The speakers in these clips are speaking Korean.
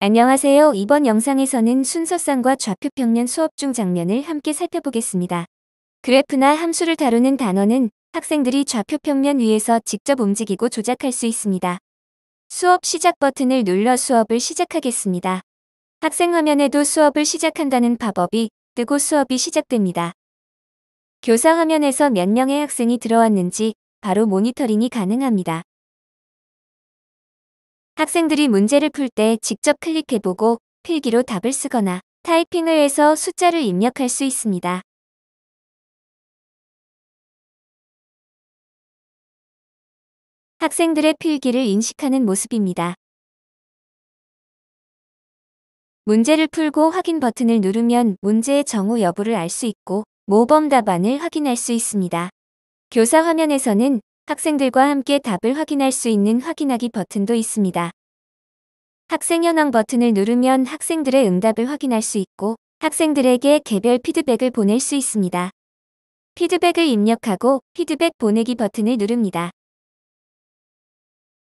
안녕하세요. 이번 영상에서는 순서쌍과 좌표평면 수업 중 장면을 함께 살펴보겠습니다. 그래프나 함수를 다루는 단어는 학생들이 좌표평면 위에서 직접 움직이고 조작할 수 있습니다. 수업 시작 버튼을 눌러 수업을 시작하겠습니다. 학생 화면에도 수업을 시작한다는 팝업이 뜨고 수업이 시작됩니다. 교사 화면에서 몇 명의 학생이 들어왔는지 바로 모니터링이 가능합니다. 학생들이 문제를 풀 때 직접 클릭해보고 필기로 답을 쓰거나 타이핑을 해서 숫자를 입력할 수 있습니다. 학생들의 필기를 인식하는 모습입니다. 문제를 풀고 확인 버튼을 누르면 문제의 정우 여부를 알 수 있고 모범 답안을 확인할 수 있습니다. 교사 화면에서는 학생들과 함께 답을 확인할 수 있는 확인하기 버튼도 있습니다. 학생 현황 버튼을 누르면 학생들의 응답을 확인할 수 있고 학생들에게 개별 피드백을 보낼 수 있습니다. 피드백을 입력하고 피드백 보내기 버튼을 누릅니다.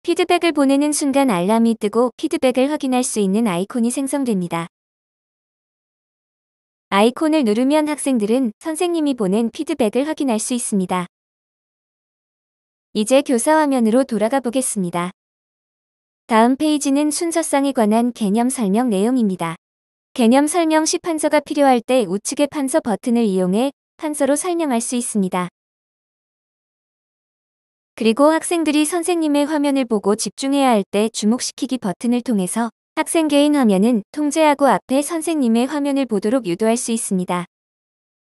피드백을 보내는 순간 알람이 뜨고 피드백을 확인할 수 있는 아이콘이 생성됩니다. 아이콘을 누르면 학생들은 선생님이 보낸 피드백을 확인할 수 있습니다. 이제 교사 화면으로 돌아가 보겠습니다. 다음 페이지는 순서쌍에 관한 개념 설명 내용입니다. 개념 설명 시 판서가 필요할 때 우측의 판서 버튼을 이용해 판서로 설명할 수 있습니다. 그리고 학생들이 선생님의 화면을 보고 집중해야 할 때 주목시키기 버튼을 통해서 학생 개인 화면은 통제하고 앞에 선생님의 화면을 보도록 유도할 수 있습니다.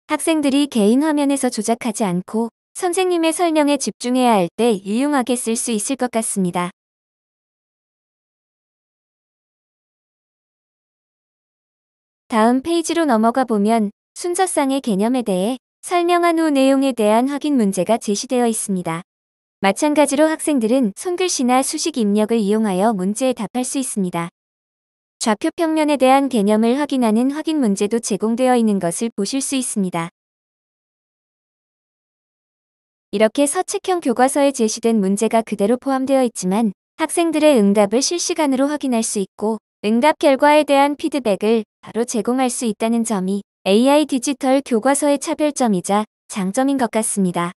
학생들이 개인 화면에서 조작하지 않고 선생님의 설명에 집중해야 할 때 유용하게 쓸 수 있을 것 같습니다. 다음 페이지로 넘어가 보면 순서쌍의 개념에 대해 설명한 후 내용에 대한 확인 문제가 제시되어 있습니다. 마찬가지로 학생들은 손글씨나 수식 입력을 이용하여 문제에 답할 수 있습니다. 좌표평면에 대한 개념을 확인하는 확인 문제도 제공되어 있는 것을 보실 수 있습니다. 이렇게 서책형 교과서에 제시된 문제가 그대로 포함되어 있지만 학생들의 응답을 실시간으로 확인할 수 있고 응답 결과에 대한 피드백을 바로 제공할 수 있다는 점이 AI 디지털 교과서의 차별점이자 장점인 것 같습니다.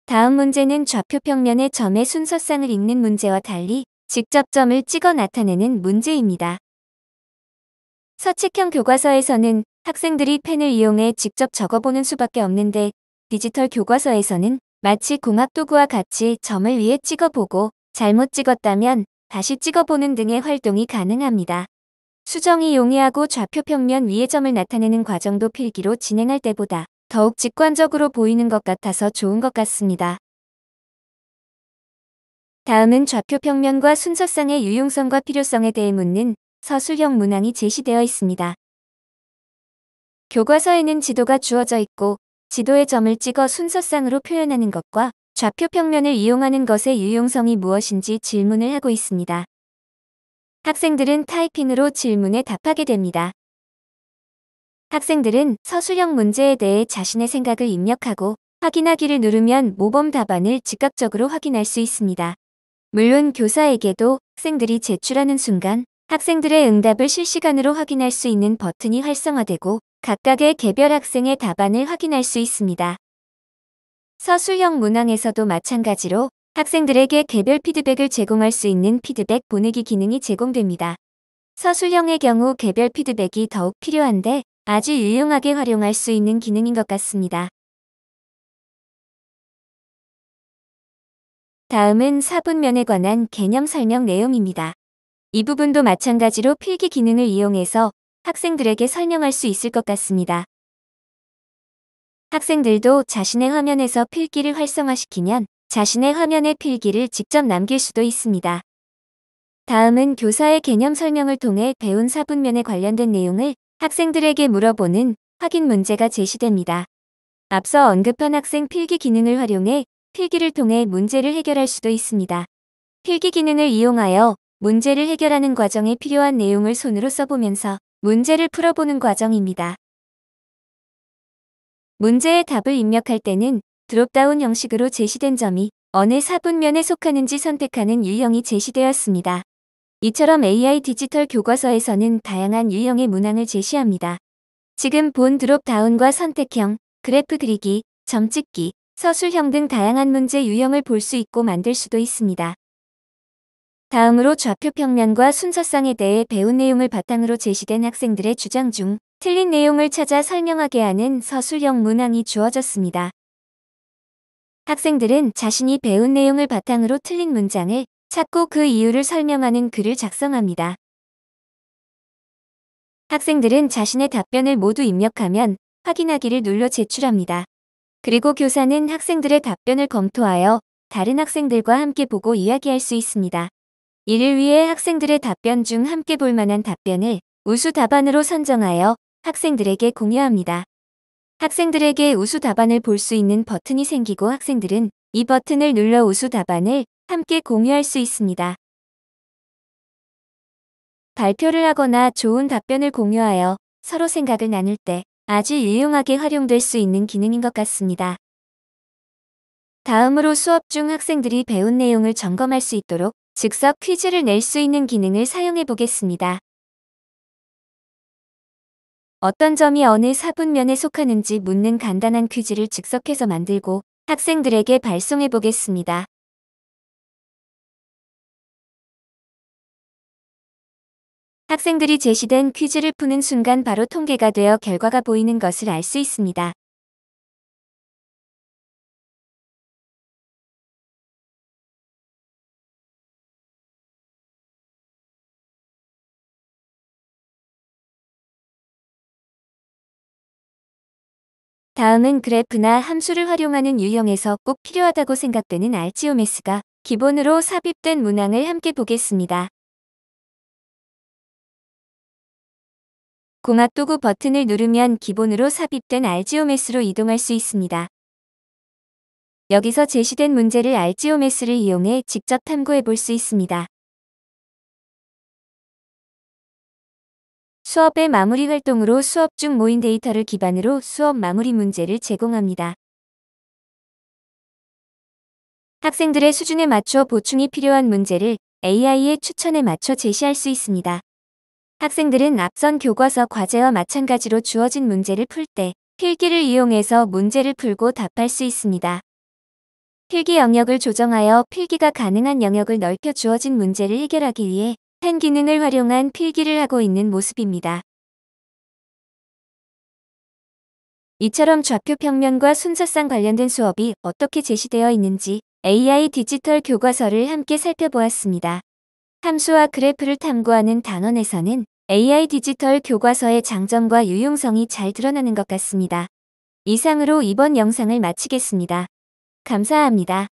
다음 문제는 좌표평면의 점의 순서쌍을 읽는 문제와 달리 직접 점을 찍어 나타내는 문제입니다. 서책형 교과서에서는 학생들이 펜을 이용해 직접 적어보는 수밖에 없는데 디지털 교과서에서는 마치 공학도구와 같이 점을 위에 찍어보고 잘못 찍었다면 다시 찍어보는 등의 활동이 가능합니다. 수정이 용이하고 좌표평면 위에 점을 나타내는 과정도 필기로 진행할 때보다 더욱 직관적으로 보이는 것 같아서 좋은 것 같습니다. 다음은 좌표평면과 순서쌍의 유용성과 필요성에 대해 묻는 서술형 문항이 제시되어 있습니다. 교과서에는 지도가 주어져 있고 지도에 점을 찍어 순서쌍으로 표현하는 것과 좌표평면을 이용하는 것의 유용성이 무엇인지 질문을 하고 있습니다. 학생들은 타이핑으로 질문에 답하게 됩니다. 학생들은 서술형 문제에 대해 자신의 생각을 입력하고 확인하기를 누르면 모범 답안을 즉각적으로 확인할 수 있습니다. 물론 교사에게도 학생들이 제출하는 순간 학생들의 응답을 실시간으로 확인할 수 있는 버튼이 활성화되고 각각의 개별 학생의 답안을 확인할 수 있습니다. 서술형 문항에서도 마찬가지로 학생들에게 개별 피드백을 제공할 수 있는 피드백 보내기 기능이 제공됩니다. 서술형의 경우 개별 피드백이 더욱 필요한데 아주 유용하게 활용할 수 있는 기능인 것 같습니다. 다음은 사분면에 관한 개념 설명 내용입니다. 이 부분도 마찬가지로 필기 기능을 이용해서 학생들에게 설명할 수 있을 것 같습니다. 학생들도 자신의 화면에서 필기를 활성화시키면 자신의 화면에 필기를 직접 남길 수도 있습니다. 다음은 교사의 개념 설명을 통해 배운 사분면에 관련된 내용을 학생들에게 물어보는 확인 문제가 제시됩니다. 앞서 언급한 학생 필기 기능을 활용해 필기를 통해 문제를 해결할 수도 있습니다. 필기 기능을 이용하여 문제를 해결하는 과정에 필요한 내용을 손으로 써보면서 문제를 풀어보는 과정입니다. 문제의 답을 입력할 때는 드롭다운 형식으로 제시된 점이 어느 사분면에 속하는지 선택하는 유형이 제시되었습니다. 이처럼 AI 디지털 교과서에서는 다양한 유형의 문항을 제시합니다. 지금 본 드롭다운과 선택형, 그래프 그리기, 점 찍기, 서술형 등 다양한 문제 유형을 볼 수 있고 만들 수도 있습니다. 다음으로 좌표 평면과 순서상에 대해 배운 내용을 바탕으로 제시된 학생들의 주장 중 틀린 내용을 찾아 설명하게 하는 서술형 문항이 주어졌습니다. 학생들은 자신이 배운 내용을 바탕으로 틀린 문장을 찾고 그 이유를 설명하는 글을 작성합니다. 학생들은 자신의 답변을 모두 입력하면 확인하기를 눌러 제출합니다. 그리고 교사는 학생들의 답변을 검토하여 다른 학생들과 함께 보고 이야기할 수 있습니다. 이를 위해 학생들의 답변 중 함께 볼 만한 답변을 우수 답안으로 선정하여 학생들에게 공유합니다. 학생들에게 우수 답안을 볼 수 있는 버튼이 생기고 학생들은 이 버튼을 눌러 우수 답안을 함께 공유할 수 있습니다. 발표를 하거나 좋은 답변을 공유하여 서로 생각을 나눌 때 아주 유용하게 활용될 수 있는 기능인 것 같습니다. 다음으로 수업 중 학생들이 배운 내용을 점검할 수 있도록 즉석 퀴즈를 낼 수 있는 기능을 사용해 보겠습니다. 어떤 점이 어느 사분면에 속하는지 묻는 간단한 퀴즈를 즉석해서 만들고 학생들에게 발송해 보겠습니다. 학생들이 제시된 퀴즈를 푸는 순간 바로 통계가 되어 결과가 보이는 것을 알 수 있습니다. 다음은 그래프나 함수를 활용하는 유형에서 꼭 필요하다고 생각되는 알지오메스가 기본으로 삽입된 문항을 함께 보겠습니다. 공학 도구 버튼을 누르면 기본으로 삽입된 알지오메스로 이동할 수 있습니다. 여기서 제시된 문제를 알지오메스를 이용해 직접 탐구해 볼 수 있습니다. 수업의 마무리 활동으로 수업 중 모인 데이터를 기반으로 수업 마무리 문제를 제공합니다. 학생들의 수준에 맞춰 보충이 필요한 문제를 AI의 추천에 맞춰 제시할 수 있습니다. 학생들은 앞선 교과서 과제와 마찬가지로 주어진 문제를 풀 때 필기를 이용해서 문제를 풀고 답할 수 있습니다. 필기 영역을 조정하여 필기가 가능한 영역을 넓혀 주어진 문제를 해결하기 위해 펜 기능을 활용한 필기를 하고 있는 모습입니다. 이처럼 좌표 평면과 순서상 관련된 수업이 어떻게 제시되어 있는지 AI 디지털 교과서를 함께 살펴보았습니다. 함수와 그래프를 탐구하는 단원에서는 AI 디지털 교과서의 장점과 유용성이 잘 드러나는 것 같습니다. 이상으로 이번 영상을 마치겠습니다. 감사합니다.